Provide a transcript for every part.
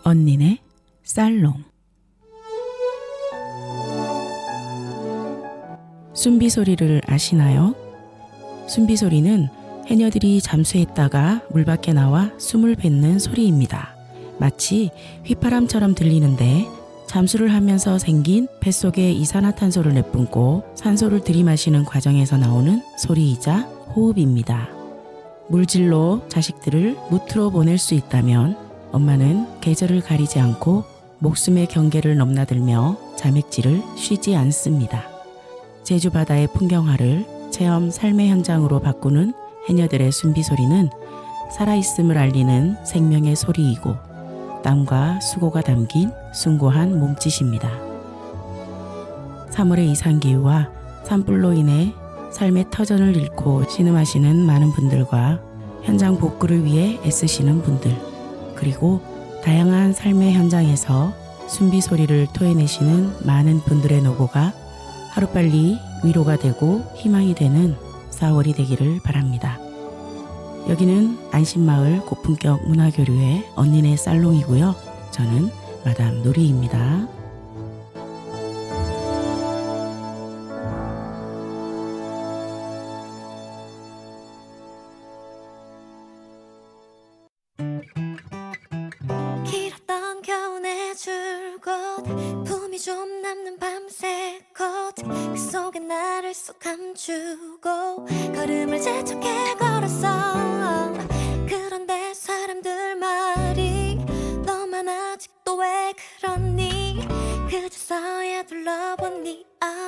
언니네 살롱. 순비 소리를 아시나요? 순비 소리는 해녀들이 잠수했다가 물 밖에 나와 숨을 뱉는 소리입니다. 마치 휘파람처럼 들리는데 잠수를 하면서 생긴 뱃속에 이산화탄소를 내뿜고 산소를 들이마시는 과정에서 나오는 소리이자 호흡입니다. 물질로 자식들을 무트로 보낼 수 있다면 엄마는 계절을 가리지 않고 목숨의 경계를 넘나들며 자맥질을 쉬지 않습니다. 제주 바다의 풍경화를 체험 삶의 현장으로 바꾸는 해녀들의 순비 소리는 살아있음을 알리는 생명의 소리이고 땀과 수고가 담긴 숭고한 몸짓입니다. 3월의 이상기후와 산불로 인해 삶의 터전을 잃고 신음하시는 많은 분들과 현장 복구를 위해 애쓰시는 분들, 그리고 다양한 삶의 현장에서 순비 소리를 토해내시는 많은 분들의 노고가 하루빨리 위로가 되고 희망이 되는 4월이 되기를 바랍니다. 여기는 안심마을 고품격 문화교류의 언니네 살롱이고요. 저는 마담 노리입니다. 길었던 겨울의 줄곧 품이 좀 남는 밤새 컷그 속에 나를 쏙 감추고 걸음을 재촉해 걸었어. 그런데 사람들 말이 너만 아직도 왜 그러니 그저서야 둘러본 네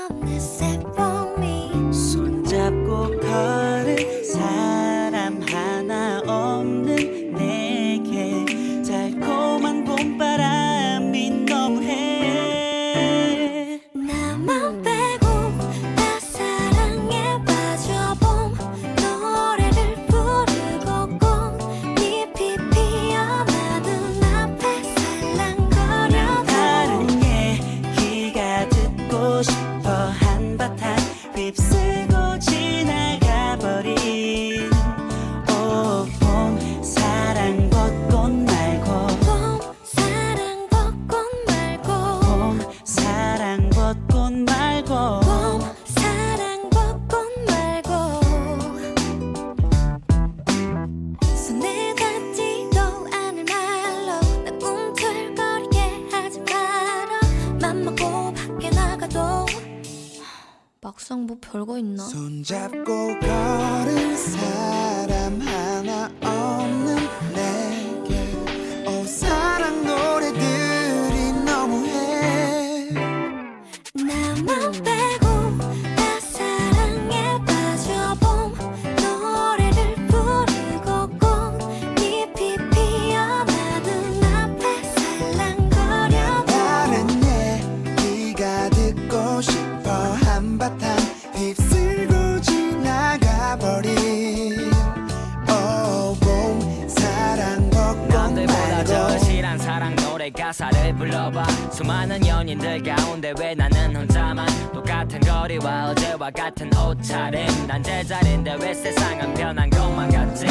어느새 봄이 손잡고 걸은 사람 하나 없는 내게 달콤한 봄바람이 너무해. 나만 빼고 다 사랑에 빠져봄 노래를 부르고 꽃잎이 피어나 눈앞에 살랑거려 다른 얘기가 듣고 싶어 한바탕 휩쓸고 지나가버린 오 봄 사랑 벚꽃 말고 봄 사랑 벚꽃 말고 봄 사랑 벚꽃 말고 봄 사랑 벚꽃 말고 손을 닿지도 않을 말로 나 꿈틀거리게 하지 마라. 맘먹고 밖에 나가도 막상 뭐 별거 있나? 손잡고 걸은 사람 하나 없는 내게 오 사랑 노래들이 너무해. 나만 빼고 다 사랑에 빠져봄 노래를 부르고 꽃잎이 피어나 눈앞에 살랑거려 다른 얘기가 듣고 싶어 한바탕 휩쓸고 지나가버린 오 봄 사랑 벚꽃 남들보다 더 말고 실한 사랑 노래 가사를 불러봐. 수많은 연인들 가운데 왜 나는 혼자만 똑같은 거리와 어제와 같은 옷차림. 난 제자리인데 왜 세상은 변한 것만 같지.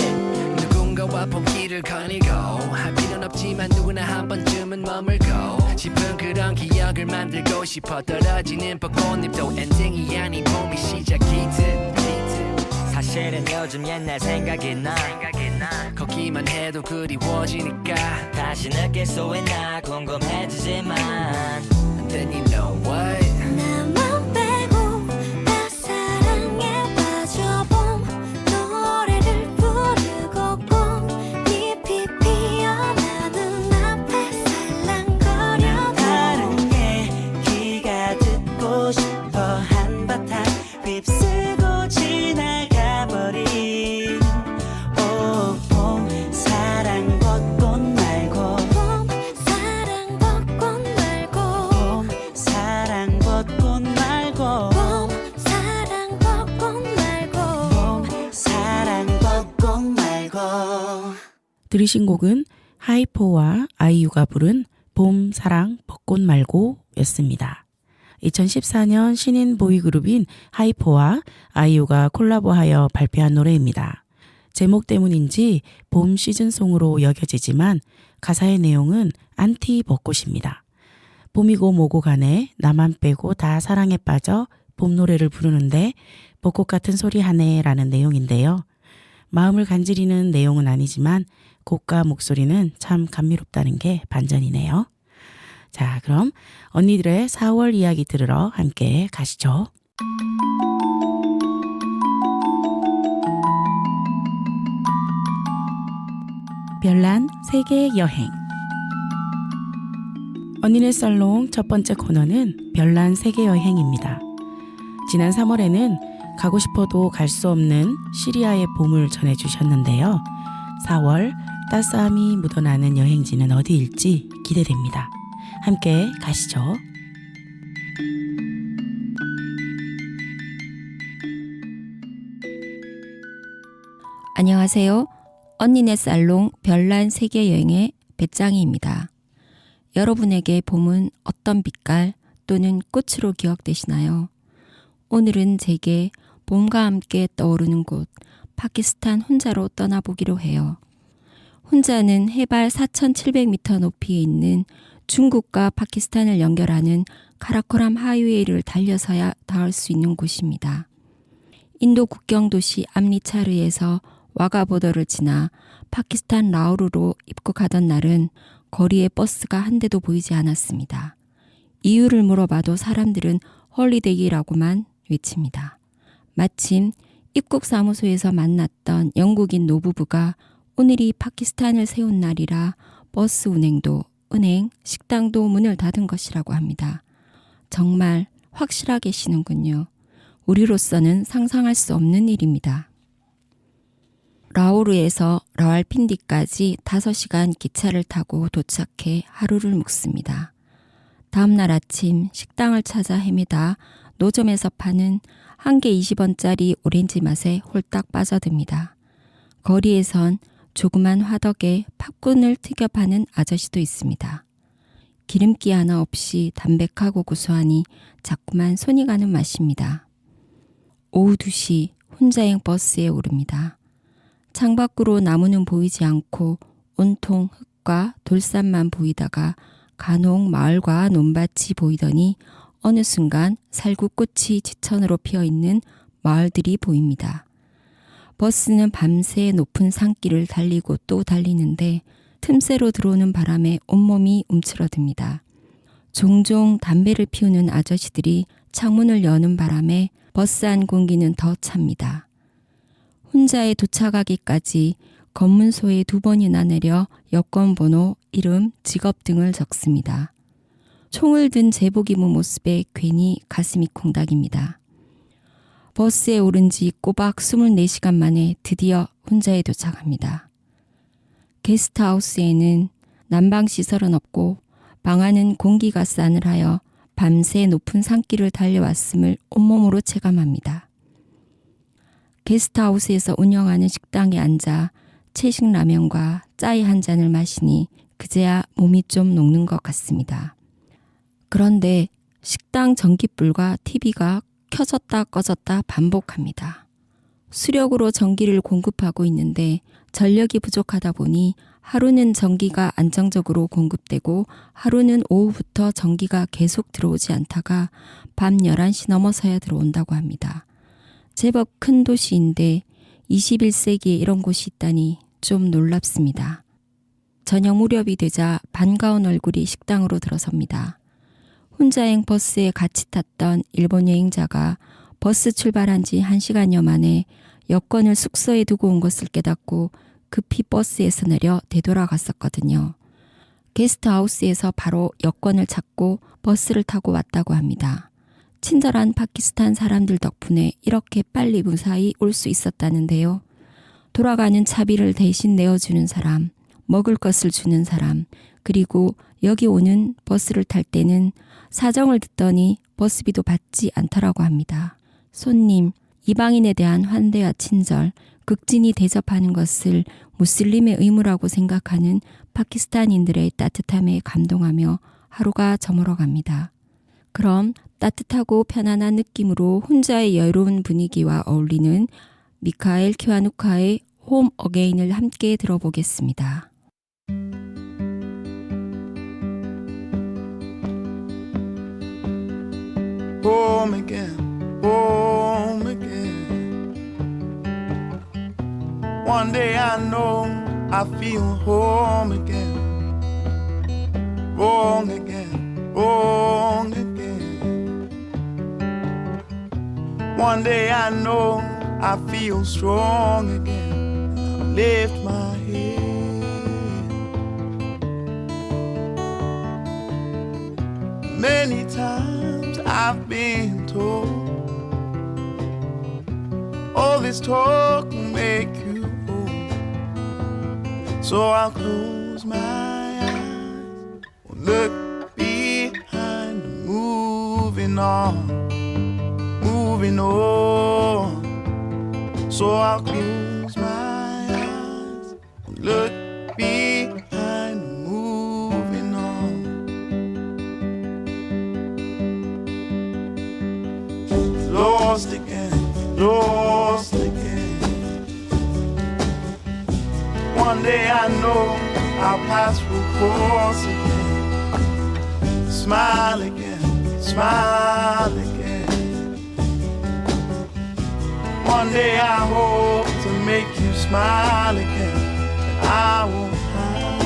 누군가와 봄길을 거니고 할 필요는 없지만 누구나 한 번쯤은 머물고 싶은 그런 기억을 만들고 싶어. 떨어지는 벚꽃잎도 엔딩이 아닌 봄이 시작이듯. 사실은 요즘 옛날 생각이 나. 걷기만 해도 그리워지니까 다시 느낄 수 있나 궁금해지지만 And then you know what 나만 빼고 다 사랑에 빠져봄 노래를 부르고 꽃잎이 피어나 눈앞에 살랑거려 다른 얘기가 듣고 싶어 한바탕 휩쓸고 지나가버린 오 봄 사랑 벚꽃 말고 봄 사랑 벚꽃 말고 봄 사랑 벚꽃 말고 봄 사랑 벚꽃 말고 봄 사랑 벚꽃 말고 들으신 곡은 하이포와 아이유가 부른 봄, 사랑, 벚꽃 말고 였습니다. 2014년 신인 보이그룹인 하이포와 아이유가 콜라보하여 발표한 노래입니다. 제목 때문인지 봄 시즌송으로 여겨지지만 가사의 내용은 안티 벚꽃입니다. 봄이고 뭐고 간에 나만 빼고 다 사랑에 빠져 봄 노래를 부르는데 벚꽃 같은 소리 하네 라는 내용인데요. 마음을 간지리는 내용은 아니지만 곡과 목소리는 참 감미롭다는 게 반전이네요. 자, 그럼 언니들의 4월 이야기 들으러 함께 가시죠. 별난 세계 여행. 언니네 살롱 첫 번째 코너는 별난 세계 여행입니다. 지난 3월에는 가고 싶어도 갈 수 없는 시리아의 봄을 전해주셨는데요. 4월 따스함이 묻어나는 여행지는 어디일지 기대됩니다. 함께 가시죠. 안녕하세요. 언니네 살롱 별난 세계여행의 배짱이입니다. 여러분에게 봄은 어떤 빛깔 또는 꽃으로 기억되시나요? 오늘은 제게 봄과 함께 떠오르는 곳 파키스탄 훈자로 떠나보기로 해요. 훈자는 해발 4,700m 높이에 있는 중국과 파키스탄을 연결하는 카라코람 하이웨이를 달려서야 닿을 수 있는 곳입니다. 인도 국경 도시 암리차르에서 와가 보더를 지나 파키스탄 라오르로 입국하던 날은 거리에 버스가 한 대도 보이지 않았습니다. 이유를 물어봐도 사람들은 홀리데이라고만 외칩니다. 마침 입국 사무소에서 만났던 영국인 노부부가 오늘이 파키스탄을 세운 날이라 버스 운행도 은행, 식당도 문을 닫은 것이라고 합니다. 정말 확실하게 계시는군요. 우리로서는 상상할 수 없는 일입니다. 라오르에서 라왈핀디까지 5시간 기차를 타고 도착해 하루를 묵습니다. 다음 날 아침 식당을 찾아 헤매다 노점에서 파는 한 개 20원짜리 오렌지 맛에 홀딱 빠져듭니다. 거리에선 조그만 화덕에 팥군을 튀겨 파는 아저씨도 있습니다. 기름기 하나 없이 담백하고 고소하니 자꾸만 손이 가는 맛입니다. 오후 2시 훈자행 버스에 오릅니다. 창밖으로 나무는 보이지 않고 온통 흙과 돌산만 보이다가 간혹 마을과 논밭이 보이더니 어느 순간 살구꽃이 지천으로 피어있는 마을들이 보입니다. 버스는 밤새 높은 산길을 달리고 또 달리는데 틈새로 들어오는 바람에 온몸이 움츠러듭니다. 종종 담배를 피우는 아저씨들이 창문을 여는 바람에 버스 안 공기는 더 찹니다. 훈자에 도착하기까지 검문소에 2번이나 내려 여권번호, 이름, 직업 등을 적습니다. 총을 든 제복 입은 모습에 괜히 가슴이 콩닥입니다. 버스에 오른 지 꼬박 24시간 만에 드디어 훈자에 도착합니다. 게스트하우스에는 난방시설은 없고 방 안은 공기가 싸늘하여 밤새 높은 산길을 달려왔음을 온몸으로 체감합니다. 게스트하우스에서 운영하는 식당에 앉아 채식 라면과 짜이 한 잔을 마시니 그제야 몸이 좀 녹는 것 같습니다. 그런데 식당 전기불과 TV가 켜졌다 꺼졌다 반복합니다. 수력으로 전기를 공급하고 있는데 전력이 부족하다 보니 하루는 전기가 안정적으로 공급되고 하루는 오후부터 전기가 계속 들어오지 않다가 밤 11시 넘어서야 들어온다고 합니다. 제법 큰 도시인데 21세기에 이런 곳이 있다니 좀 놀랍습니다. 저녁 무렵이 되자 반가운 얼굴이 식당으로 들어섭니다. 훈자행 버스에 같이 탔던 일본 여행자가 버스 출발한 지 1시간여 만에 여권을 숙소에 두고 온 것을 깨닫고 급히 버스에서 내려 되돌아갔었거든요. 게스트하우스에서 바로 여권을 찾고 버스를 타고 왔다고 합니다. 친절한 파키스탄 사람들 덕분에 이렇게 빨리 무사히 올 수 있었다는데요. 돌아가는 차비를 대신 내어주는 사람, 먹을 것을 주는 사람, 그리고 여기 오는 버스를 탈 때는 사정을 듣더니 버스비도 받지 않더라고 합니다. 손님, 이방인에 대한 환대와 친절, 극진히 대접하는 것을 무슬림의 의무라고 생각하는 파키스탄인들의 따뜻함에 감동하며 하루가 저물어갑니다. 그럼 따뜻하고 편안한 느낌으로 훈자의 여유로운 분위기와 어울리는 미카엘 키와누카의 홈 어게인을 함께 들어보겠습니다. Home again, home again. One day I know I feel home again. Wrong again, wrong again. One day I know I feel strong again. I lift my head. Many times I've been told all this talk will make you old. So I'll close my eyes, look behind, moving on, moving on. So I'll close my eyes, look behind, moving on. Lost again, lost again. One day I know I'll pass through course again. Smile again, smile again. One day I hope to make you smile again, and I won't hide.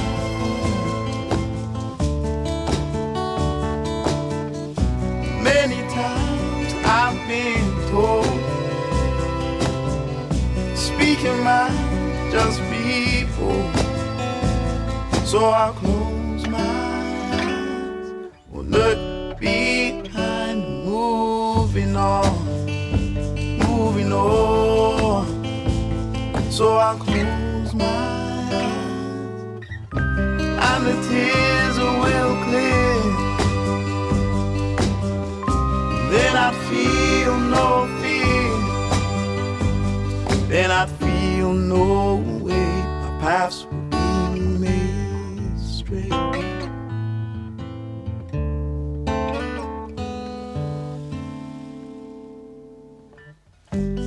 Many times I've been told, speaking mind, just be bold. So I'll close my eyes, will look behind, moving on, moving on. So I'll close my eyes, and the tears will clear. Then I'd feel no fear. Then I'd feel no way. My paths will be made straight.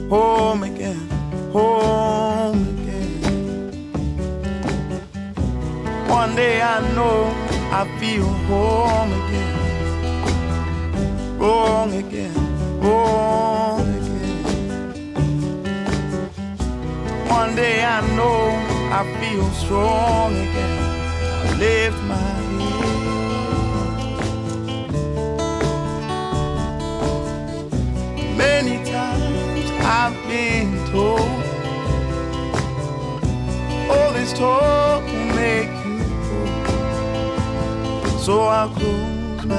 Home again, home again. One day I know I feel home again. Wrong again, wrong again. One day I know I feel strong again. I lift my head. Many times I've been told all this talk will make you old. So I'll close my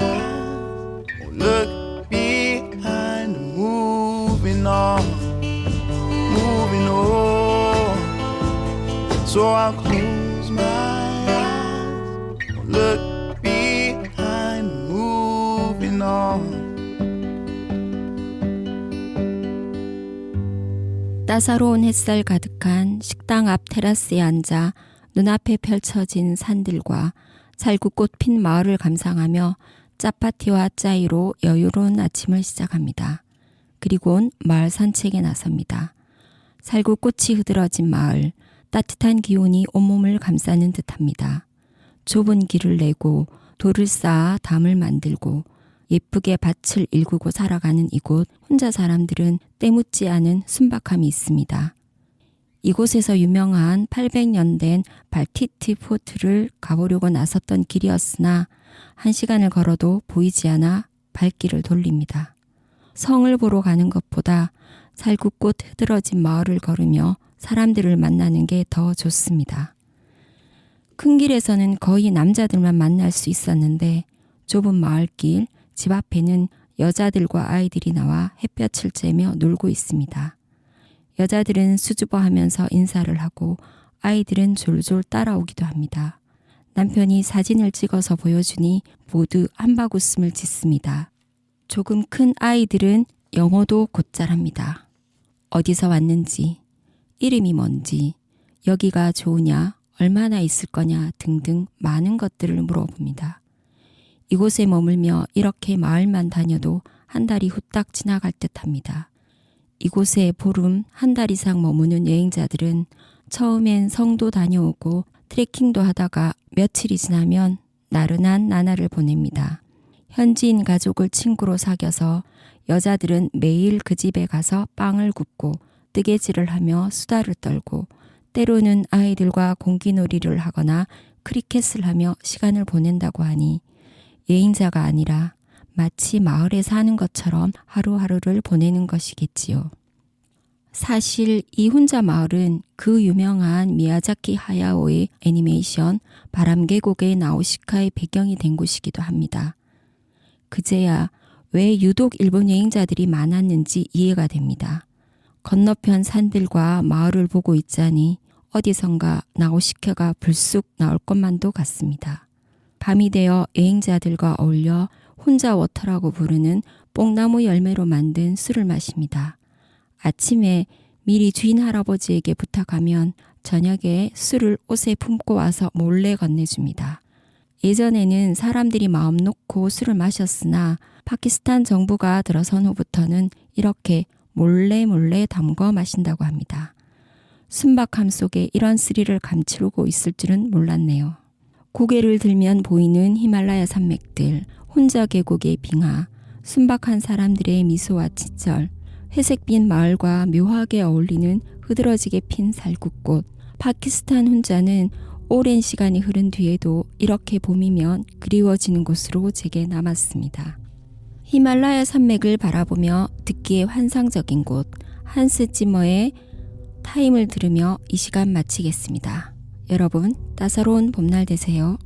eyes, look behind, moving on, moving on. So I'll close my eyes, look behind, moving on. 따사로운 햇살 가득한 식당 앞 테라스에 앉아 눈앞에 펼쳐진 산들과 살구꽃 핀 마을을 감상하며 짜파티와 짜이로 여유로운 아침을 시작합니다. 그리고는 마을 산책에 나섭니다. 살구꽃이 흐드러진 마을, 따뜻한 기온이 온몸을 감싸는 듯합니다. 좁은 길을 내고 돌을 쌓아 담을 만들고 예쁘게 밭을 일구고 살아가는 이곳 혼자 사람들은 때묻지 않은 순박함이 있습니다. 이곳에서 유명한 800년 된 발티트 포트를 가보려고 나섰던 길이었으나 1시간을 걸어도 보이지 않아 발길을 돌립니다. 성을 보러 가는 것보다 살구꽃 흐드러진 마을을 걸으며 사람들을 만나는 게 더 좋습니다. 큰 길에서는 거의 남자들만 만날 수 있었는데 좁은 마을길, 집 앞에는 여자들과 아이들이 나와 햇볕을 쬐며 놀고 있습니다. 여자들은 수줍어하면서 인사를 하고 아이들은 졸졸 따라오기도 합니다. 남편이 사진을 찍어서 보여주니 모두 한바구음을 짓습니다. 조금 큰 아이들은 영어도 곧잘합니다. 어디서 왔는지, 이름이 뭔지, 여기가 좋으냐, 얼마나 있을 거냐 등등 많은 것들을 물어봅니다. 이곳에 머물며 이렇게 마을만 다녀도 한 달이 후딱 지나갈 듯합니다. 이곳에 보름 한 달 이상 머무는 여행자들은 처음엔 성도 다녀오고 트레킹도 하다가 며칠이 지나면 나른한 나날을 보냅니다. 현지인 가족을 친구로 사귀어서 여자들은 매일 그 집에 가서 빵을 굽고 뜨개질을 하며 수다를 떨고 때로는 아이들과 공기놀이를 하거나 크리켓을 하며 시간을 보낸다고 하니 여행자가 아니라 마치 마을에 사는 것처럼 하루하루를 보내는 것이겠지요. 사실 이 혼자 마을은 그 유명한 미야자키 하야오의 애니메이션 바람계곡의 나우시카의 배경이 된 곳이기도 합니다. 그제야 왜 유독 일본 여행자들이 많았는지 이해가 됩니다. 건너편 산들과 마을을 보고 있자니 어디선가 나우시카가 불쑥 나올 것만도 같습니다. 밤이 되어 여행자들과 어울려 혼자 워터라고 부르는 뽕나무 열매로 만든 술을 마십니다. 아침에 미리 주인 할아버지에게 부탁하면 저녁에 술을 옷에 품고 와서 몰래 건네줍니다. 예전에는 사람들이 마음 놓고 술을 마셨으나 파키스탄 정부가 들어선 후부터는 이렇게 몰래 담궈 마신다고 합니다. 순박함 속에 이런 스릴을 감추고 있을 줄은 몰랐네요. 고개를 들면 보이는 히말라야 산맥들, 혼자 계곡의 빙하, 순박한 사람들의 미소와 치절, 회색빛 마을과 묘하게 어울리는 흐드러지게 핀 살구꽃, 파키스탄 혼자는 오랜 시간이 흐른 뒤에도 이렇게 봄이면 그리워지는 곳으로 제게 남았습니다. 히말라야 산맥을 바라보며 듣기에 환상적인 곳, 한스 찌머의 타임을 들으며 이 시간 마치겠습니다. 여러분, 따사로운 봄날 되세요.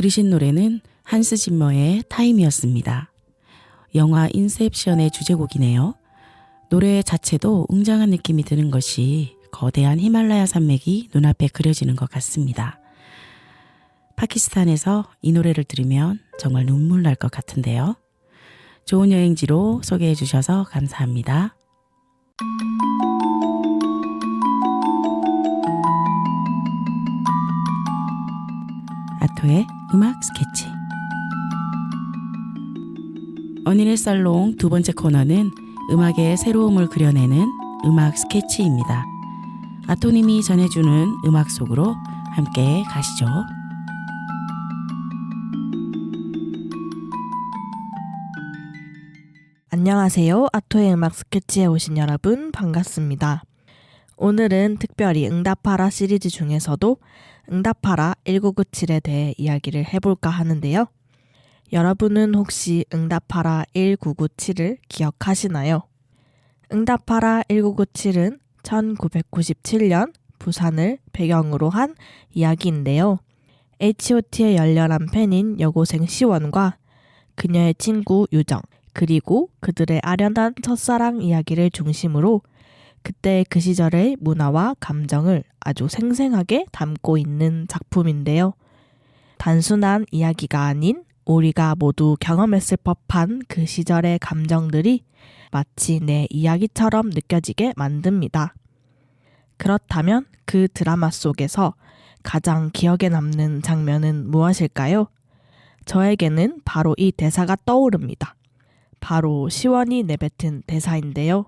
들으신 노래는 한스 짐머의 타임이었습니다. 영화 인셉션의 주제곡이네요. 노래 자체도 웅장한 느낌이 드는 것이 거대한 히말라야 산맥이 눈앞에 그려지는 것 같습니다. 파키스탄에서 이 노래를 들으면 정말 눈물 날 것 같은데요. 좋은 여행지로 소개해 주셔서 감사합니다. 아토의 음악 스케치. 언니네 살롱 두 번째 코너는 음악의 새로움을 그려내는 음악 스케치입니다. 아토님이 전해주는 음악 속으로 함께 가시죠. 안녕하세요. 아토의 음악 스케치에 오신 여러분 반갑습니다. 오늘은 특별히 응답하라 시리즈 중에서도 응답하라 1997에 대해 이야기를 해볼까 하는데요. 여러분은 혹시 응답하라 1997을 기억하시나요? 응답하라 1997은 1997년 부산을 배경으로 한 이야기인데요. H.O.T의 열렬한 팬인 여고생 시원과 그녀의 친구 유정, 그리고 그들의 아련한 첫사랑 이야기를 중심으로 그때 그 시절의 문화와 감정을 아주 생생하게 담고 있는 작품인데요. 단순한 이야기가 아닌 우리가 모두 경험했을 법한 그 시절의 감정들이 마치 내 이야기처럼 느껴지게 만듭니다. 그렇다면 그 드라마 속에서 가장 기억에 남는 장면은 무엇일까요? 저에게는 바로 이 대사가 떠오릅니다. 바로 시원이 내뱉은 대사인데요.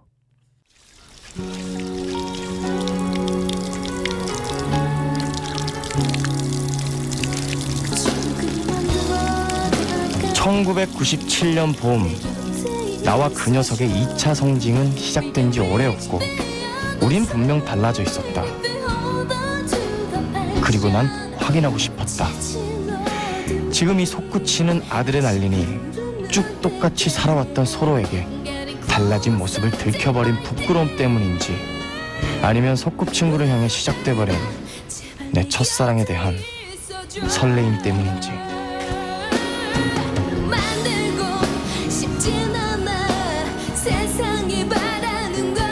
(1997년) 봄, 나와 그 녀석의 2차 성징은 시작된 지 오래였고 우린 분명 달라져 있었다. 그리고 난 확인하고 싶었다. 지금 이 솟구치는 아드레날린이 쭉 똑같이 살아왔던 서로에게 달라진 모습을 들켜버린 부끄러움 때문인지, 아니면 소꿉친구를 향해 시작돼버린 내 첫사랑에 대한 설레임 때문인지. 만들고 싶진 않아 세상이 바라는 걸.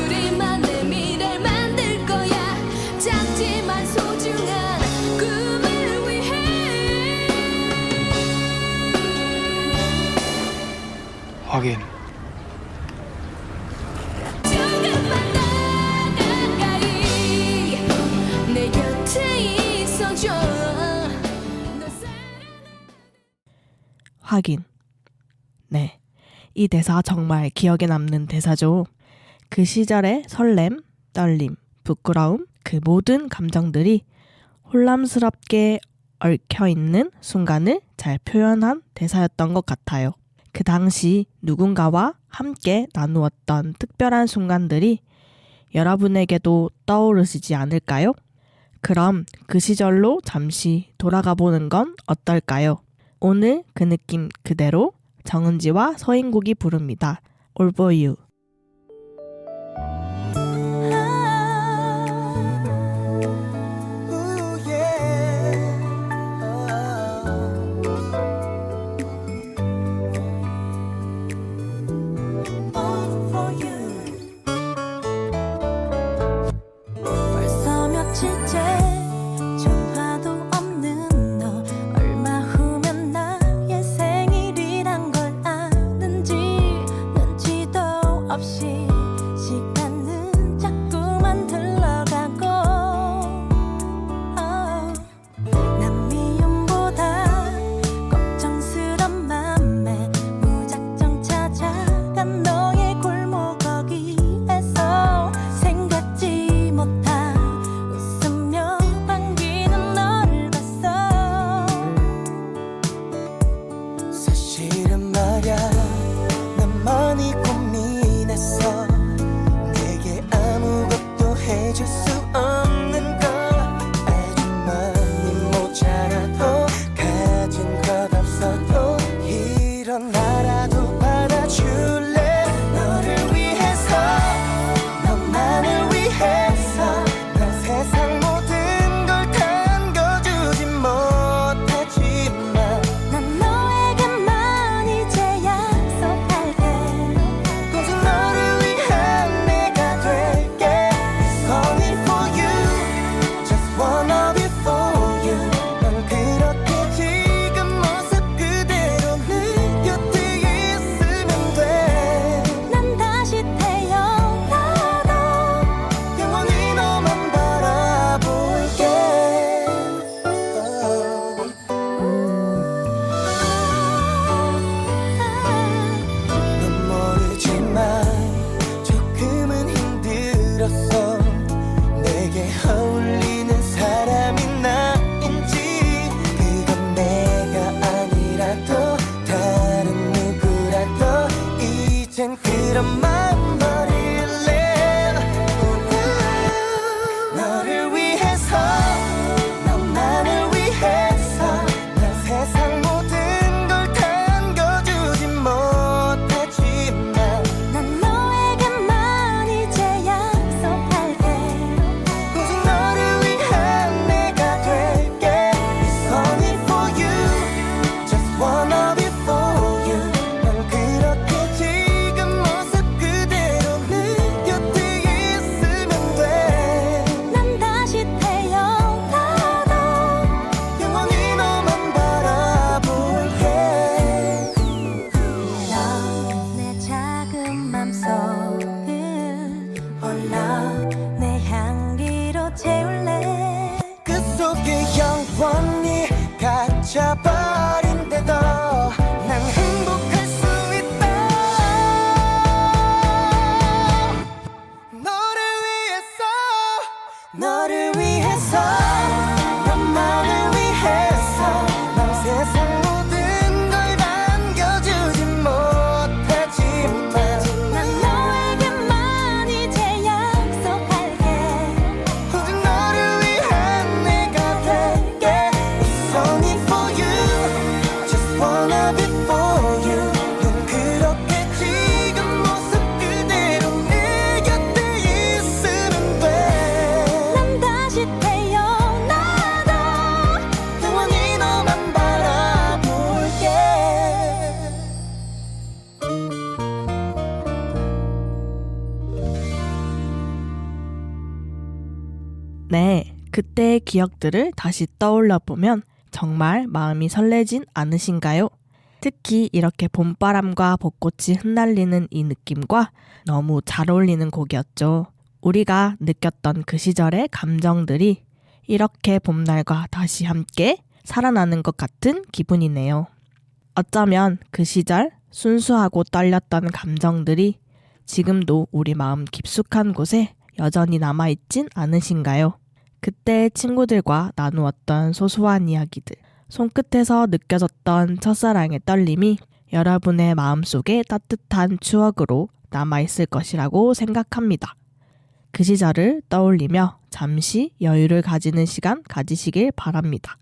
우리만의 미래를 만들 거야. 작지만 소중한 꿈을 위해. 확인. 조금만 더 가까이 내 곁에 있어줘. 확인. 네, 이 대사 정말 기억에 남는 대사죠. 그 시절의 설렘, 떨림, 부끄러움, 그 모든 감정들이 혼란스럽게 얽혀있는 순간을 잘 표현한 대사였던 것 같아요. 그 당시 누군가와 함께 나누었던 특별한 순간들이 여러분에게도 떠오르시지 않을까요? 그럼 그 시절로 잠시 돌아가 보는 건 어떨까요? 오늘 그 느낌 그대로 정은지와 서인국이 부릅니다. All for you. 벌써 며칠째 전화도 없는 너. 얼마 후면 나의 생일이란 걸 아는지 눈치도 없이 시간은 자꾸만 흘러가고. 난 미움보다 걱정스런 맘에 무작정 찾아간 너의 골목 거기에서 생각지 못한 웃으며 반기는 너를 봤어. 사실은 말야 난 많이 고민했어. 내게 아무것도 해줄 수 없는 걸. 아주 많이 모자라도 가진 것 없어도 이런 나라도 받아줄래. 너를 위해서, 너만을 위해서 난 세상 모든 걸 담궈주지 뭐. 이젠 그런 마음 버릴래. 너를 위해서 너만을 위해서 난 세상 모든 걸 당겨주진 못하지만 난 너에게만 이제 약속할게. 오직 너를 위한 내가 될게. It's only for you, just wanna be for you. 난 그렇게 지금 모습 그대로 네 곁에 있으면 돼. 난 다시 태어나도 영원히 너만 바라볼게. 너 내 작은 맘속을 홀로 내 향기로 채울래. 그 속에 영원히 갇혀버린데도 난 행복할 수 있다. 너를 위해서 너를 위해서 너만을 위해서 난 세상 모든 걸 남겨주진 못하지만 난 너에게만 이제 약속할게. 오직 너를 위한 내가 될게. It's only for you, just wanna be for you. 넌 그렇게 지금 모습 그대로 내 곁에 있으면 돼. 난 다시 태어나도 영원히 너만 바라볼게. 네, 그때의 기억들을 다시 떠올려 보면 정말 마음이 설레진 않으신가요? 특히 이렇게 봄바람과 벚꽃이 흩날리는 이 느낌과 너무 잘 어울리는 곡이었죠. 우리가 느꼈던 그 시절의 감정들이 이렇게 봄날과 다시 함께 살아나는 것 같은 기분이네요. 어쩌면 그 시절 순수하고 떨렸던 감정들이 지금도 우리 마음 깊숙한 곳에 여전히 남아있진 않으신가요? 그때 친구들과 나누었던 소소한 이야기들, 손끝에서 느껴졌던 첫사랑의 떨림이 여러분의 마음속에 따뜻한 추억으로 남아있을 것이라고 생각합니다. 그 시절을 떠올리며 잠시 여유를 가지는 시간 가지시길 바랍니다.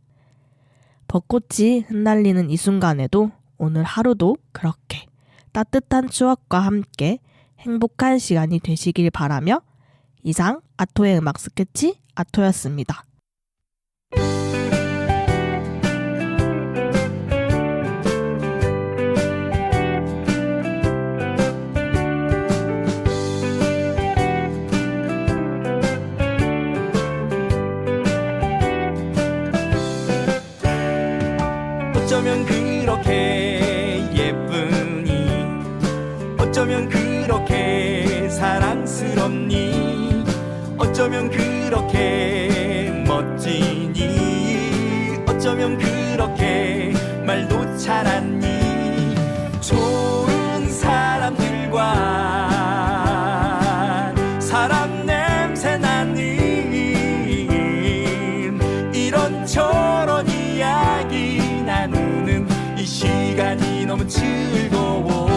벚꽃이 흩날리는 이 순간에도 오늘 하루도 그렇게 따뜻한 추억과 함께 행복한 시간이 되시길 바라며 이상 아토의 음악 스케치 아토였습니다. 어쩌면 그렇게 예쁘니 어쩌면 그렇게 사랑스럽니 어쩌면 그렇게 멋지니 어쩌면 그렇게 말도 잘하니 좋은 사람들과 사람 냄새 나는 이런저런 이야기 나누는 이 시간이 너무 즐거워.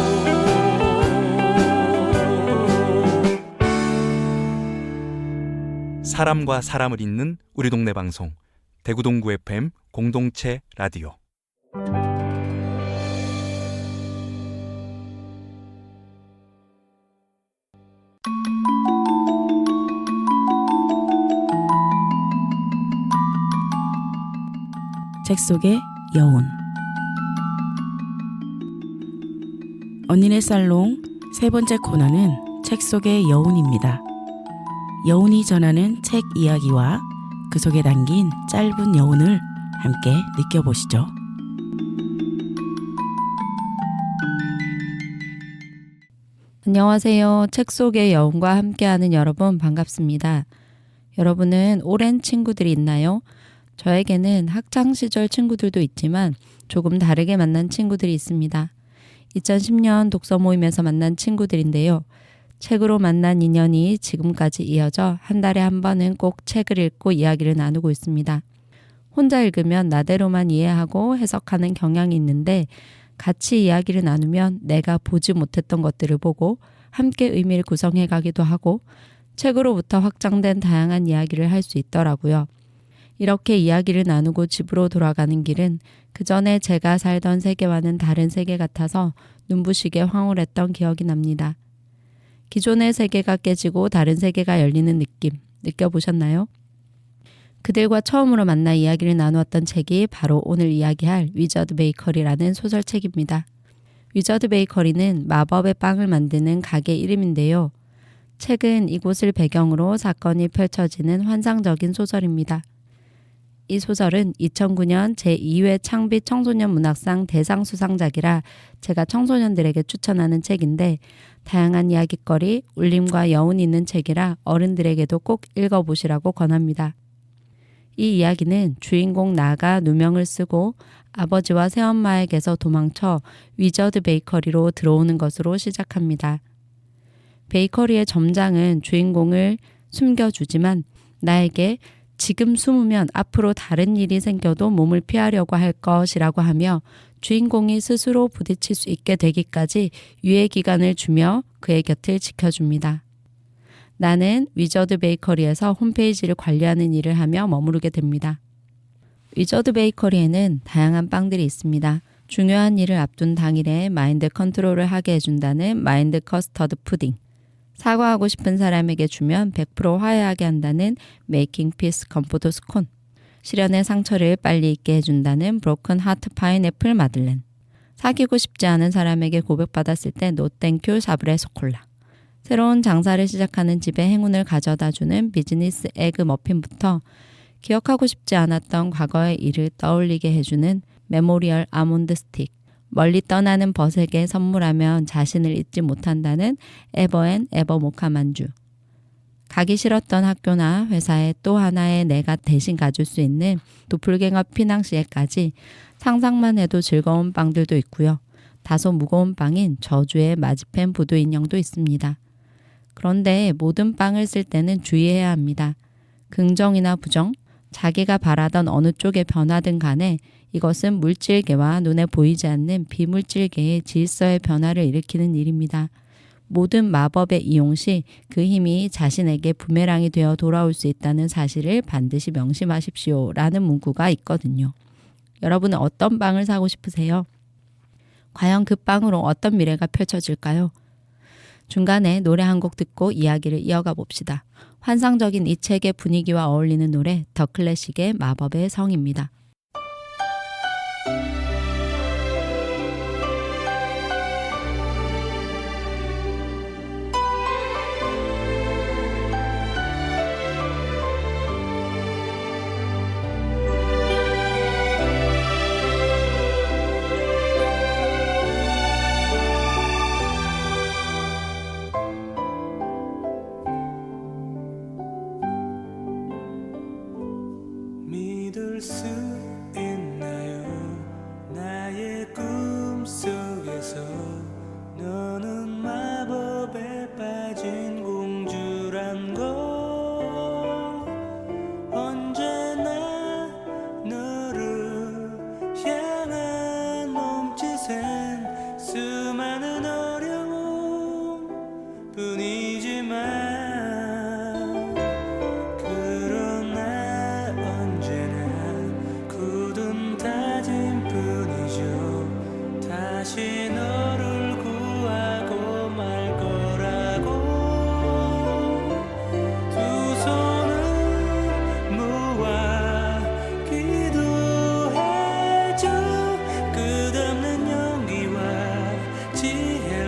사람과 사람을 잇는 우리 동네 방송 대구동구 FM 공동체 라디오. 책 속의 여운. 언니네 살롱 세 번째 코너는 책 속의 여운입니다. 여운이 전하는 책 이야기와 그 속에 담긴 짧은 여운을 함께 느껴보시죠. 안녕하세요. 책 속의 여운과 함께하는 여러분 반갑습니다. 여러분은 오랜 친구들이 있나요? 저에게는 학창시절 친구들도 있지만 조금 다르게 만난 친구들이 있습니다. 2010년 독서 모임에서 만난 친구들인데요. 책으로 만난 인연이 지금까지 이어져 한 달에 한 번은 꼭 책을 읽고 이야기를 나누고 있습니다. 혼자 읽으면 나대로만 이해하고 해석하는 경향이 있는데 같이 이야기를 나누면 내가 보지 못했던 것들을 보고 함께 의미를 구성해 가기도 하고 책으로부터 확장된 다양한 이야기를 할 수 있더라고요. 이렇게 이야기를 나누고 집으로 돌아가는 길은 그 전에 제가 살던 세계와는 다른 세계 같아서 눈부시게 황홀했던 기억이 납니다. 기존의 세계가 깨지고 다른 세계가 열리는 느낌 느껴보셨나요? 그들과 처음으로 만나 이야기를 나누었던 책이 바로 오늘 이야기할 위저드 베이커리라는 소설책입니다. 위저드 베이커리는 마법의 빵을 만드는 가게 이름인데요. 책은 이곳을 배경으로 사건이 펼쳐지는 환상적인 소설입니다. 이 소설은 2009년 제2회 창비 청소년 문학상 대상 수상작이라 제가 청소년들에게 추천하는 책인데 다양한 이야깃거리, 울림과 여운이 있는 책이라 어른들에게도 꼭 읽어보시라고 권합니다. 이 이야기는 주인공 나가 누명을 쓰고 아버지와 새엄마에게서 도망쳐 위저드 베이커리로 들어오는 것으로 시작합니다. 베이커리의 점장은 주인공을 숨겨주지만 나에게 지금 숨으면 앞으로 다른 일이 생겨도 몸을 피하려고 할 것이라고 하며 주인공이 스스로 부딪힐 수 있게 되기까지 유예 기간을 주며 그의 곁을 지켜줍니다. 나는 위저드 베이커리에서 홈페이지를 관리하는 일을 하며 머무르게 됩니다. 위저드 베이커리에는 다양한 빵들이 있습니다. 중요한 일을 앞둔 당일에 마인드 컨트롤을 하게 해준다는 마인드 커스터드 푸딩, 사과하고 싶은 사람에게 주면 100% 화해하게 한다는 메이킹 피스 건포도 스콘, 시련의 상처를 빨리 잊게 해준다는 브로큰 하트 파인애플 마들렌, 사귀고 싶지 않은 사람에게 고백받았을 때 노 땡큐 사브레소 콜라, 새로운 장사를 시작하는 집에 행운을 가져다주는 비즈니스 에그 머핀부터 기억하고 싶지 않았던 과거의 일을 떠올리게 해주는 메모리얼 아몬드 스틱, 멀리 떠나는 벗에게 선물하면 자신을 잊지 못한다는 에버 모카 만주, 가기 싫었던 학교나 회사에 또 하나의 내가 대신 가줄 수 있는 도플갱어 피낭시에까지 상상만 해도 즐거운 빵들도 있고요. 다소 무거운 빵인 저주의 마지펜 부두 인형도 있습니다. 그런데 모든 빵을 쓸 때는 주의해야 합니다. 긍정이나 부정, 자기가 바라던 어느 쪽에 변화든 간에 이것은 물질계와 눈에 보이지 않는 비물질계의 질서의 변화를 일으키는 일입니다. 모든 마법의 이용 시 그 힘이 자신에게 부메랑이 되어 돌아올 수 있다는 사실을 반드시 명심하십시오 라는 문구가 있거든요. 여러분은 어떤 빵을 사고 싶으세요? 과연 그 빵으로 어떤 미래가 펼쳐질까요? 중간에 노래 한 곡 듣고 이야기를 이어가 봅시다. 환상적인 이 책의 분위기와 어울리는 노래 더 클래식의 마법의 성입니다. 믿을 수 있나요? 나의 꿈속에서 너는 마법에 빠진 공주란 걸, 언제나 너를 향한 몸짓엔 수많은 어려움 뿐이지만 다시 너를 구하고 말 거라고 두 손을 모아 기도해줘. 끝없는 용기와 지혜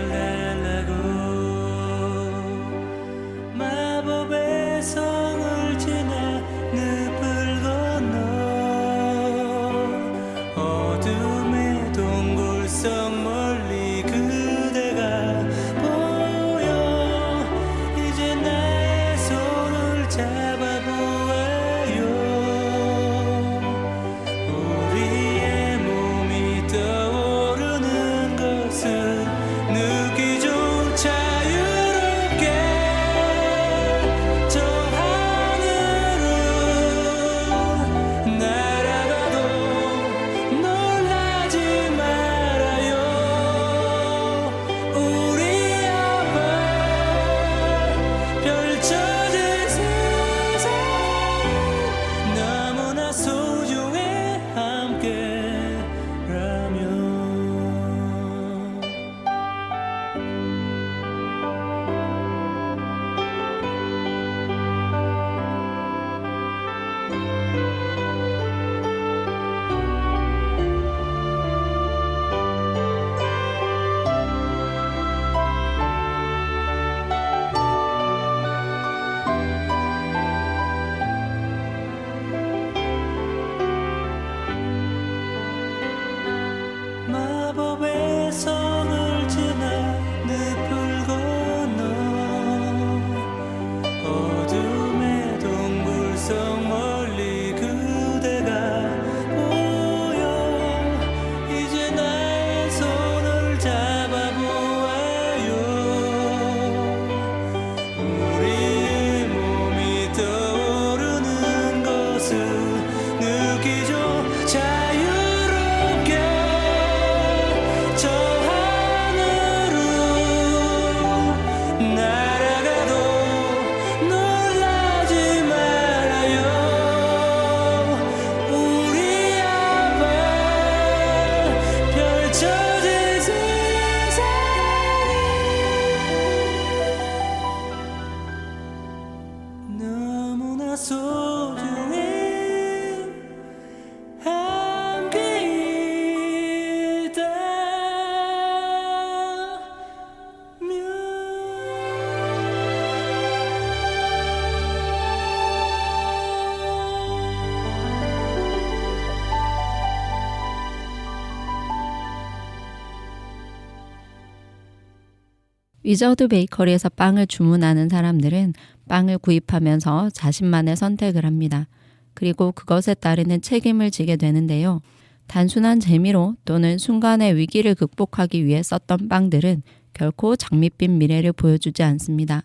위저드 베이커리에서 빵을 주문하는 사람들은 빵을 구입하면서 자신만의 선택을 합니다. 그리고 그것에 따르는 책임을 지게 되는데요. 단순한 재미로 또는 순간의 위기를 극복하기 위해 썼던 빵들은 결코 장밋빛 미래를 보여주지 않습니다.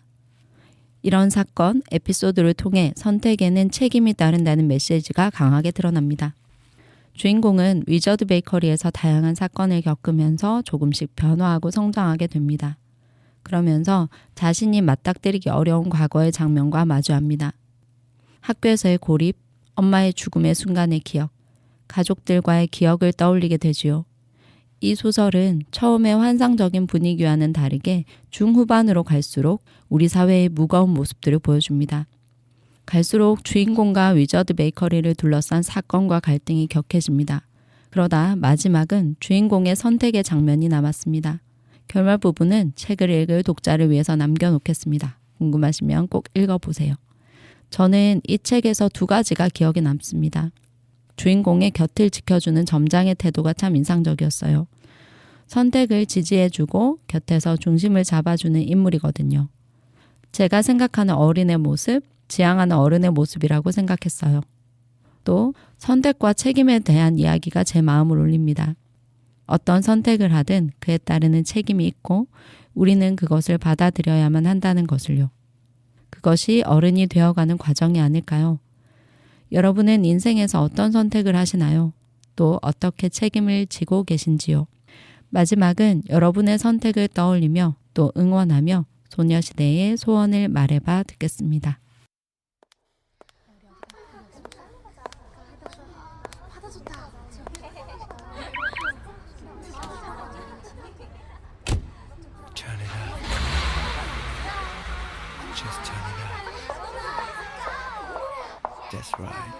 이런 사건, 에피소드를 통해 선택에는 책임이 따른다는 메시지가 강하게 드러납니다. 주인공은 위저드 베이커리에서 다양한 사건을 겪으면서 조금씩 변화하고 성장하게 됩니다. 그러면서 자신이 맞닥뜨리기 어려운 과거의 장면과 마주합니다. 학교에서의 고립, 엄마의 죽음의 순간의 기억, 가족들과의 기억을 떠올리게 되지요. 이 소설은 처음의 환상적인 분위기와는 다르게 중후반으로 갈수록 우리 사회의 무거운 모습들을 보여줍니다. 갈수록 주인공과 위저드 베이커리를 둘러싼 사건과 갈등이 격해집니다. 그러다 마지막은 주인공의 선택의 장면이 남았습니다. 결말 부분은 책을 읽을 독자를 위해서 남겨놓겠습니다. 궁금하시면 꼭 읽어보세요. 저는 이 책에서 2가지가 기억에 남습니다. 주인공의 곁을 지켜주는 점장의 태도가 참 인상적이었어요. 선택을 지지해주고 곁에서 중심을 잡아주는 인물이거든요. 제가 생각하는 어른의 모습, 지향하는 어른의 모습이라고 생각했어요. 또 선택과 책임에 대한 이야기가 제 마음을 울립니다. 어떤 선택을 하든 그에 따르는 책임이 있고 우리는 그것을 받아들여야만 한다는 것을요. 그것이 어른이 되어가는 과정이 아닐까요? 여러분은 인생에서 어떤 선택을 하시나요? 또 어떻게 책임을 지고 계신지요? 마지막은 여러분의 선택을 떠올리며 또 응원하며 소녀시대의 소원을 말해봐 듣겠습니다. Turn it up. Just turn it up. That's right.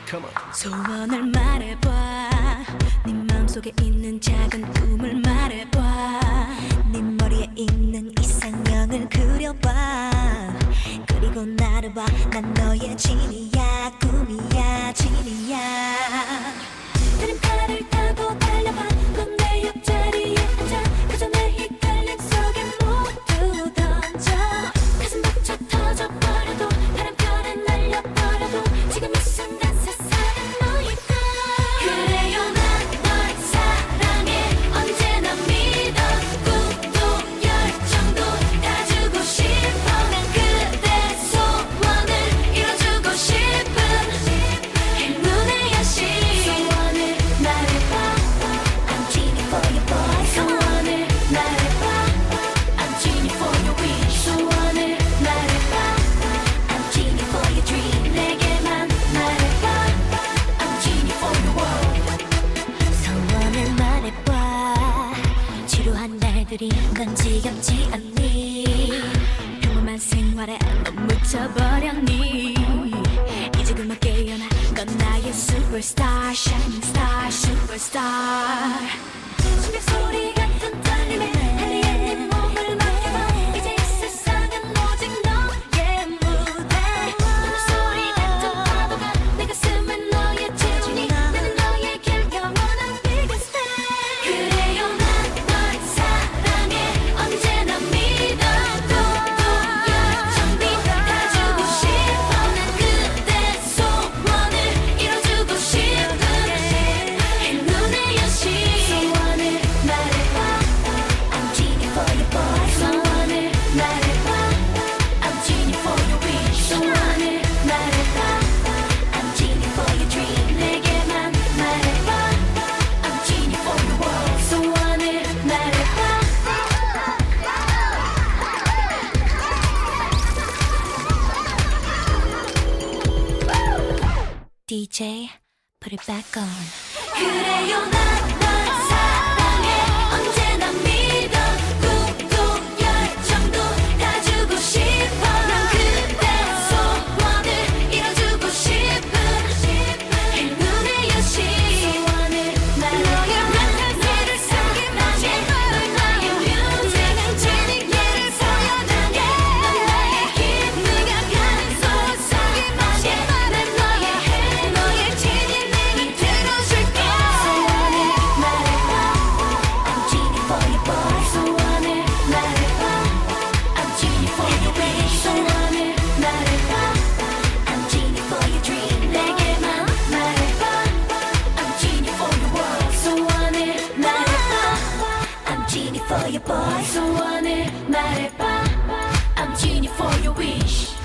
Come on. 소원을 말해봐 네 마음속에 있는 작은 꿈을 말해봐 네 머리에 있는 이상형을 그려봐 그리고 나를 봐 난 너의 진이야 꿈이야 진이야 드림카를 타고 달려봐 넌 내 옆자리에 앉아 그저 내 헷갈림 속에 모두 던져 가슴 벅차 터져버려도 바람결에 날려버려도 지금 이 순간 세상은 너일 거야 그래요 난 널 사랑해 언제나 믿어 꿈도 열정도 다 주고 싶어 난 그대 소원을 이뤄주고 싶은 행운의 여신 소원을 말해봐 I'm genie for your boy 소원을 말해봐 I'm genie for your wish 소원을 말해봐 I'm genie for your dream 내게만 말해봐 I'm genie for your world 소원을 말해봐 지루한 날들이 넌 지겹지 않니 평범한 생활에 넌 묻혀버렸니 이제 그만 깨어나 넌 나의 superstar shining star superstar 심장 소리 같은 떨림에 달리는 네 몸을 맡겨봐 이제 이 세상은 오직 너의 무대 너는 소리 같은 파도가 내 가슴을 너의 채우니 나는 너의 길 영원한 biggest fan 그래요 난 널 사랑해 언제나 믿어 꿈도 열정도 다 주고 싶어 난 그대 소원을 이뤄주고 싶은 행운의 여신 소원을 말해봐 I'm genie for your boy 소원을 말해봐 I'm genie for your wish 소원을 말해봐 I'm genie for your dream 내게만 말해봐 I'm genie for your world 소원을 말해봐 DJ put it back on 그래요 난 널 사랑해 언제나 믿어 꿈도 열정도 다 주고 싶어 난 그대 소원을 이뤄주고 싶은 행운의 여신 소원을 말해봐 나를 숨김없이 널 나의 뮤직 진리를 보여달게 넌 나의 힘 네가 가는 곳 숨김없이 난 너의 해 너의 진리를 들어줄게 소원을 for you boy 소원을 말해봐 I'm genie for your wish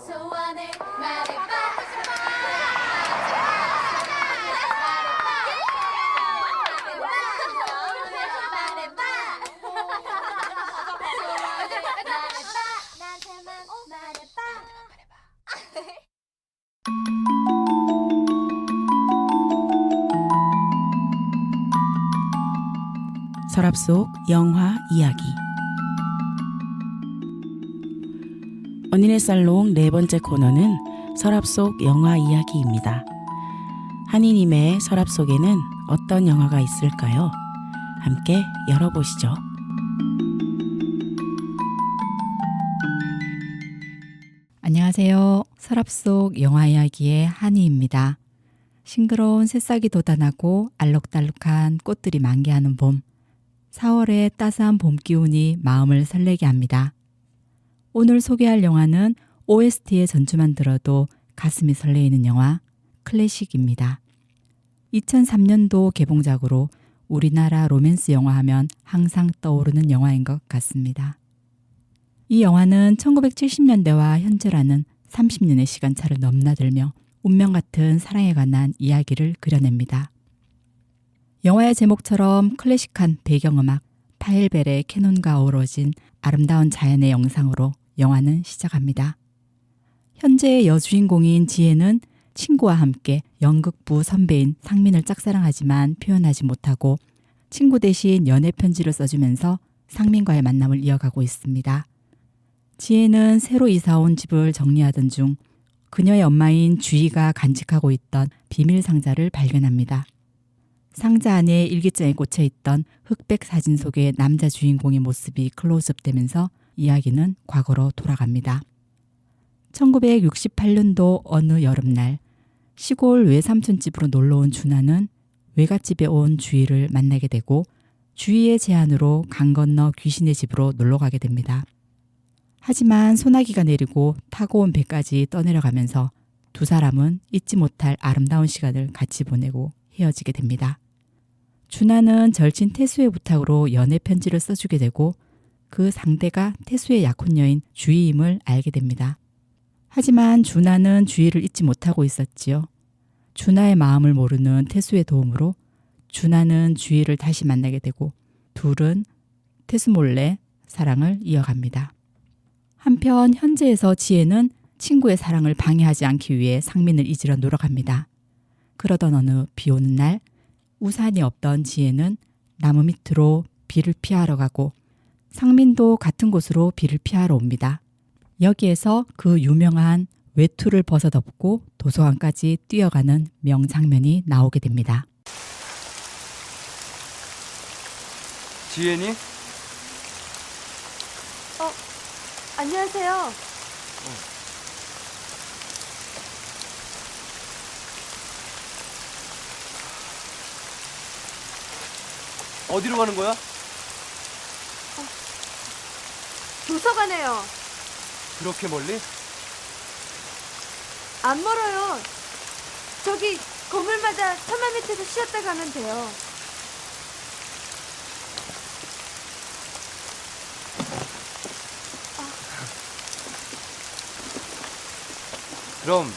소원을 말해봐 나한테만 말해봐 서랍 속 영화 이야기. 언니네 살롱 네 번째 코너는 서랍 속 영화 이야기입니다. 한이님의 서랍 속에는 어떤 영화가 있을까요? 함께 열어보시죠. 안녕하세요. 서랍 속 영화 이야기의 한이입니다. 싱그러운 새싹이 돋아나고 알록달록한 꽃들이 만개하는 봄. 4월의 따스한 봄 기운이 마음을 설레게 합니다. 오늘 소개할 영화는 OST의 전주만 들어도 가슴이 설레이는 영화 클래식입니다. 2003년도 개봉작으로 우리나라 로맨스 영화 하면 항상 떠오르는 영화인 것 같습니다. 이 영화는 1970년대와 현재라는 30년의 시간차를 넘나들며 운명 같은 사랑에 관한 이야기를 그려냅니다. 영화의 제목처럼 클래식한 배경음악, 파일벨의 캐논과 어우러진 아름다운 자연의 영상으로 영화는 시작합니다. 현재의 여주인공인 지혜는 친구와 함께 연극부 선배인 상민을 짝사랑하지만 표현하지 못하고 친구 대신 연애 편지를 써주면서 상민과의 만남을 이어가고 있습니다. 지혜는 새로 이사온 집을 정리하던 중 그녀의 엄마인 주희가 간직하고 있던 비밀 상자를 발견합니다. 상자 안에 일기장에 꽂혀있던 흑백 사진 속의 남자 주인공의 모습이 클로즈업되면서 이야기는 과거로 돌아갑니다. 1968년도 어느 여름날 시골 외삼촌집으로 놀러온 준하는 외갓집에 온 주희를 만나게 되고 주희의 제안으로 강 건너 귀신의 집으로 놀러가게 됩니다. 하지만 소나기가 내리고 타고 온 배까지 떠내려가면서 두 사람은 잊지 못할 아름다운 시간을 같이 보내고 헤어지게 됩니다. 준하는 절친 태수의 부탁으로 연애 편지를 써주게 되고 그 상대가 태수의 약혼녀인 주희임을 알게 됩니다. 하지만 준하는 주희를 잊지 못하고 있었지요. 준하의 마음을 모르는 태수의 도움으로 준하는 주희를 다시 만나게 되고 둘은 태수 몰래 사랑을 이어갑니다. 한편 현재에서 지혜는 친구의 사랑을 방해하지 않기 위해 상민을 잊으려 노력합니다. 그러던 어느 비 오는 날 우산이 없던 지혜는 나무 밑으로 비를 피하러 가고 상민도 같은 곳으로 비를 피하러 옵니다. 여기에서 그 유명한 외투를 벗어덮고 도서관까지 뛰어가는 명장면이 나오게 됩니다. 지혜니? 안녕하세요. 어디로 가는 거야? 도서관에요. 그렇게 멀리? 안 멀어요. 저기 건물마다 천막 밑에서 쉬었다 가면 돼요. 그럼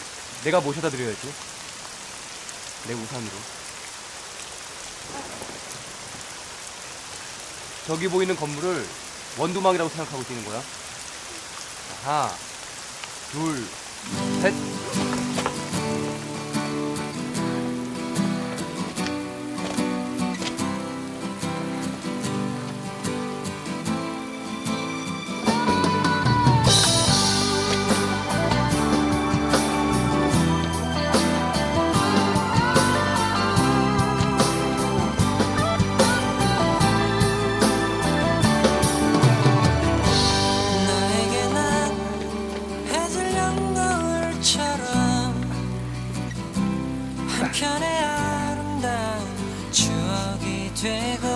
내가 모셔다 드려야지. 내 우산으로. 저기 보이는 건물을 원두막이라고 생각하고 뛰는 거야. 하나, 둘, 셋. 너에게 난 해질녘 노을처럼 한편의 아름다운 추억이 되고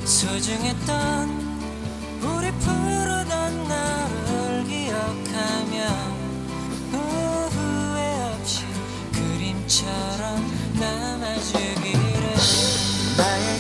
소중했던 우리 푸르던 나를 기억하며 후회 없이 그림처럼 남아주기를 나의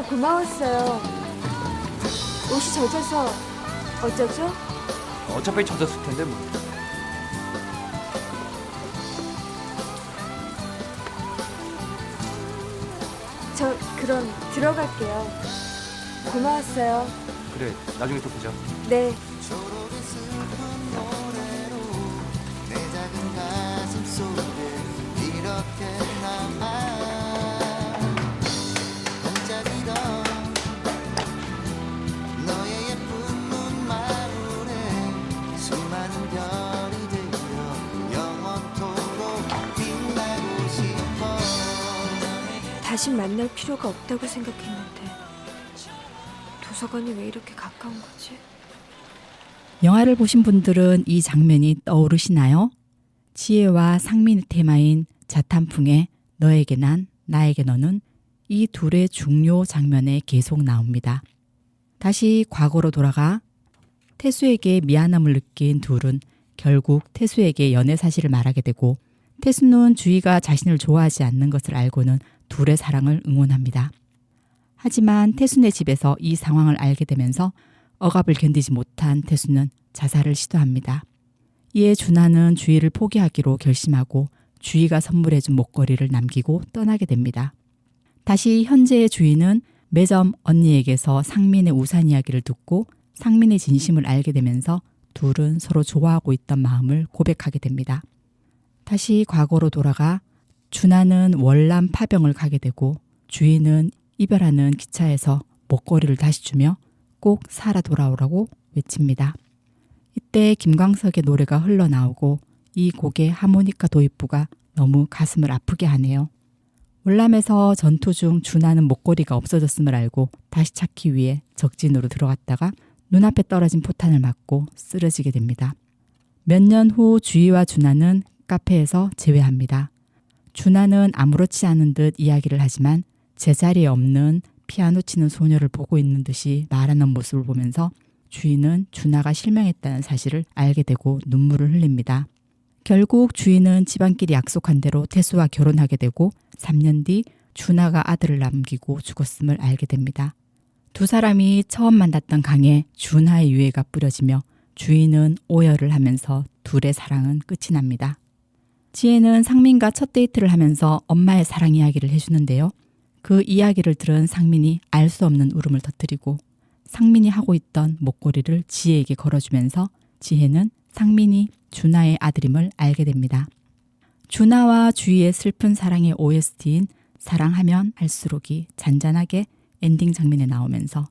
정말 고마웠어요. 옷이 젖어서 어쩌죠? 어차피 젖었을 텐데 뭐. 저 그럼 들어갈게요. 고마웠어요. 그래, 나중에 또 보자. 네. 내 작은 가슴 속에 이렇게 남아 반짝이던 너의 예쁜 눈망울에 수많은 별이 되어 영원토록 빛나고 싶어. 다시 만날 필요가 없다고 생각했는데 도서관이 왜 이렇게 가까운 거지? 영화를 보신 분들은 이 장면이 떠오르시나요? 지혜와 상민의 테마인 자탄풍의 너에게 난, 나에게 너는 이 둘의 중요 장면에 계속 나옵니다. 다시 과거로 돌아가 태수에게 미안함을 느낀 둘은 결국 태수에게 연애 사실을 말하게 되고 태수는 주희가 자신을 좋아하지 않는 것을 알고는 둘의 사랑을 응원합니다. 하지만 태수네 집에서 이 상황을 알게 되면서 억압을 견디지 못한 태수는 자살을 시도합니다. 이에 준하는 주희를 포기하기로 결심하고 주희가 선물해준 목걸이를 남기고 떠나게 됩니다. 다시 현재의 주희는 매점 언니에게서 상민의 우산 이야기를 듣고 상민의 진심을 알게 되면서 둘은 서로 좋아하고 있던 마음을 고백하게 됩니다. 다시 과거로 돌아가 준하는 월남 파병을 가게 되고 주희는 이별하는 기차에서 목걸이를 다시 주며 꼭 살아 돌아오라고 외칩니다. 이때 김광석의 노래가 흘러나오고 이 곡의 하모니카 도입부가 너무 가슴을 아프게 하네요. 월남에서 전투 중 준하는 목걸이가 없어졌음을 알고 다시 찾기 위해 적진으로 들어갔다가 눈앞에 떨어진 포탄을 맞고 쓰러지게 됩니다. 몇 년 후 주희와 준하는 카페에서 재회합니다. 준하는 아무렇지 않은 듯 이야기를 하지만 제자리에 없는 피아노 치는 소녀를 보고 있는 듯이 말하는 모습을 보면서 주희는 준하가 실명했다는 사실을 알게 되고 눈물을 흘립니다. 결국 주희는 집안끼리 약속한 대로 태수와 결혼하게 되고 3년 뒤 준하가 아들을 남기고 죽었음을 알게 됩니다. 두 사람이 처음 만났던 강에 준하의 유해가 뿌려지며 주희는 오열을 하면서 둘의 사랑은 끝이 납니다. 지혜는 상민과 첫 데이트를 하면서 엄마의 사랑 이야기를 해주는데요. 그 이야기를 들은 상민이 알 수 없는 울음을 터뜨리고 상민이 하고 있던 목걸이를 지혜에게 걸어주면서 지혜는 상민이 준하의 아들임을 알게 됩니다. 준하와 주희의 슬픈 사랑의 OST인 사랑하면 할수록이 잔잔하게 엔딩 장면에 나오면서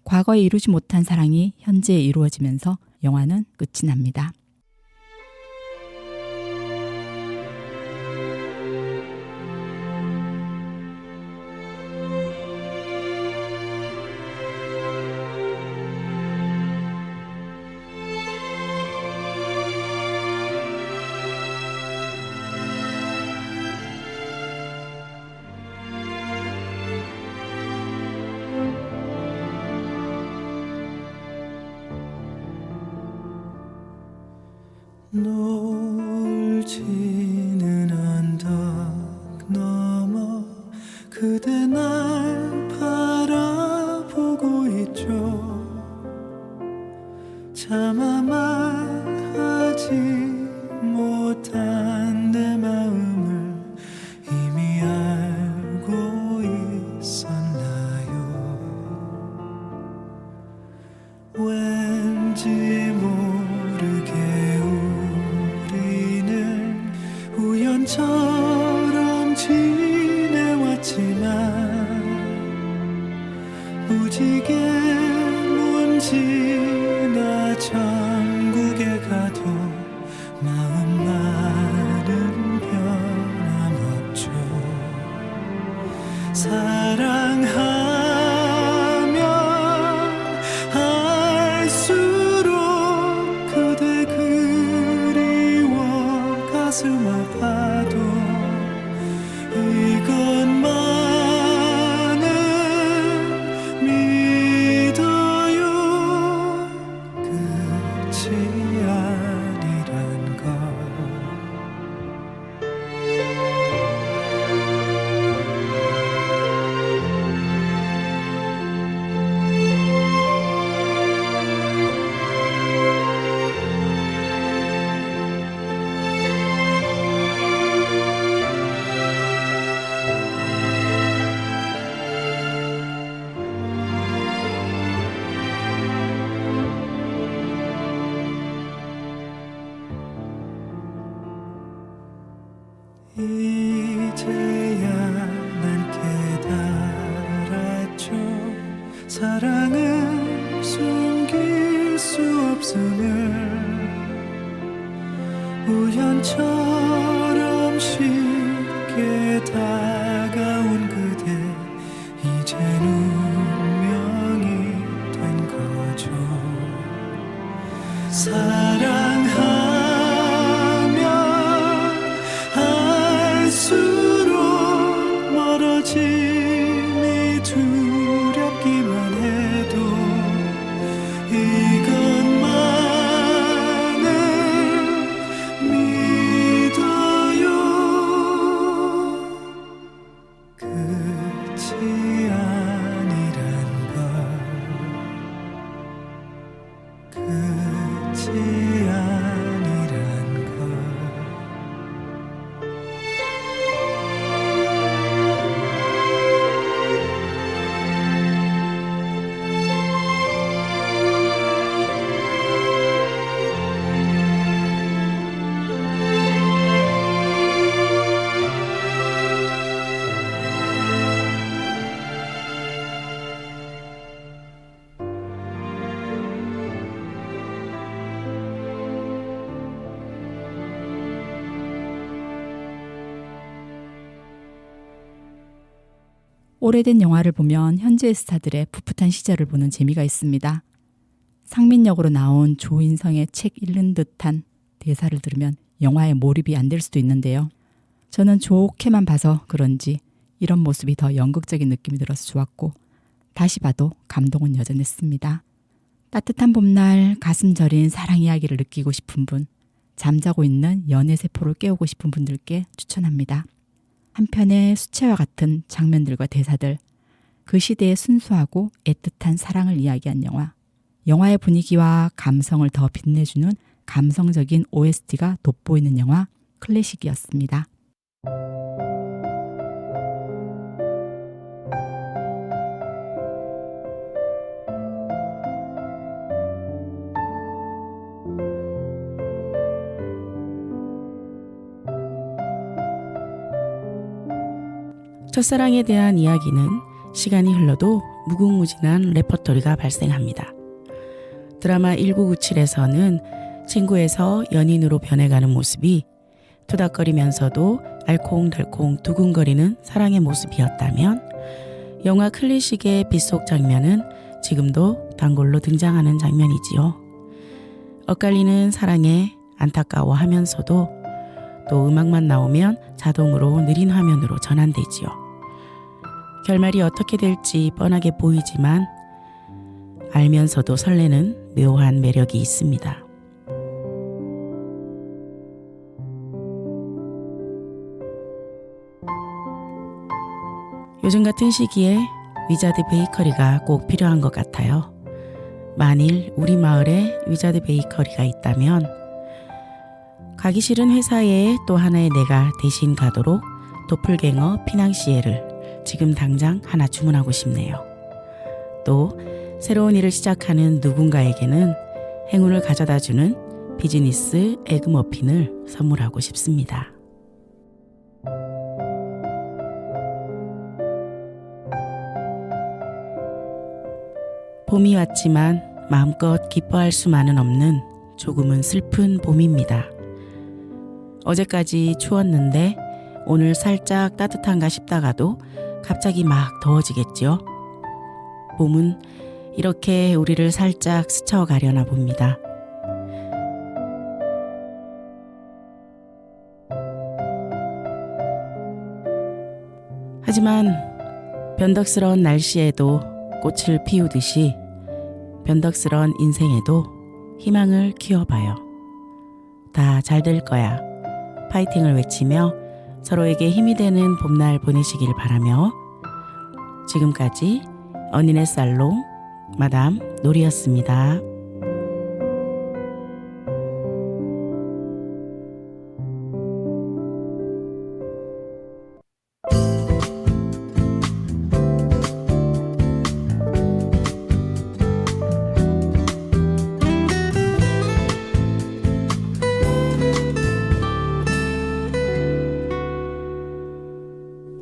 과거에 이루지 못한 사랑이 현재에 이루어지면서 영화는 끝이 납니다. 놀지는 언덕 넘어 그대 날 바라보고 있죠. 차마 말하지 못한 내 마음을 이미 알고 있었나요. 왠지 모르게 우리는 우연처럼 지내왔지만 무지개 문지나 천국에 가도 마음만은 변함없죠. 사랑하면 할수록 그대 그리워 가슴 아파도 이것만은 믿어요. 끝이 아니란 걸. 이제야 난 깨달았죠. 사랑은 숨길 수 없음을 우연처럼 쉽게 다가온 그대 이젠 운명이 된 거죠. 사랑하면 할수록 멀어짐이 두렵기만 해도 이것만을 믿어요. 끝이 아니란 걸, 끝이 아니란 걸. 오래된 영화를 보면 현재의 스타들의 풋풋한 시절을 보는 재미가 있습니다. 상민 역으로 나온 조인성의 책 읽는 듯한 대사를 들으면 영화에 몰입이 안 될 수도 있는데요. 저는 좋게만 봐서 그런지 이런 모습이 더 연극적인 느낌이 들어서 좋았고 다시 봐도 감동은 여전했습니다. 따뜻한 봄날 가슴 저린 사랑 이야기를 느끼고 싶은 분, 잠자고 있는 연애세포를 깨우고 싶은 분들께 추천합니다. 한편의 수채화 같은 장면들과 대사들, 그 시대의 순수하고 애틋한 사랑을 이야기한 영화. 영화의 분위기와 감성을 더 빛내주는 감성적인 OST가 돋보이는 영화 클래식이었습니다. 첫사랑에 대한 이야기는 시간이 흘러도 무궁무진한 레퍼토리가 발생합니다. 드라마 1997에서는 친구에서 연인으로 변해가는 모습이 토닥거리면서도 알콩달콩 두근거리는 사랑의 모습이었다면 영화 클래식의 빗속 장면은 지금도 단골로 등장하는 장면이지요. 엇갈리는 사랑에 안타까워하면서도 또 음악만 나오면 자동으로 느린 화면으로 전환되지요. 결말이 어떻게 될지 뻔하게 보이지만 알면서도 설레는 묘한 매력이 있습니다. 요즘 같은 시기에 위자드 베이커리가 꼭 필요한 것 같아요. 만일 우리 마을에 위자드 베이커리가 있다면 가기 싫은 회사에 또 하나의 내가 대신 가도록 도플갱어 피낭시에를 지금 당장 하나 주문하고 싶네요. 또 새로운 일을 시작하는 누군가에게는 행운을 가져다주는 비즈니스 에그 머핀을 선물하고 싶습니다. 봄이 왔지만 마음껏 기뻐할 수만은 없는 조금은 슬픈 봄입니다. 어제까지 추웠는데 오늘 살짝 따뜻한가 싶다가도 갑자기 막 더워지겠죠. 봄은 이렇게 우리를 살짝 스쳐가려나 봅니다. 하지만 변덕스러운 날씨에도 꽃을 피우듯이 변덕스러운 인생에도 희망을 키워봐요. 다 잘 될 거야. 파이팅을 외치며 서로에게 힘이 되는 봄날 보내시길 바라며 지금까지 언니네 살롱 마담 놀이였습니다.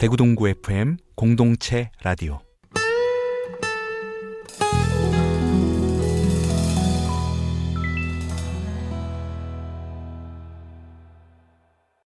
대구동구 FM 공동체 라디오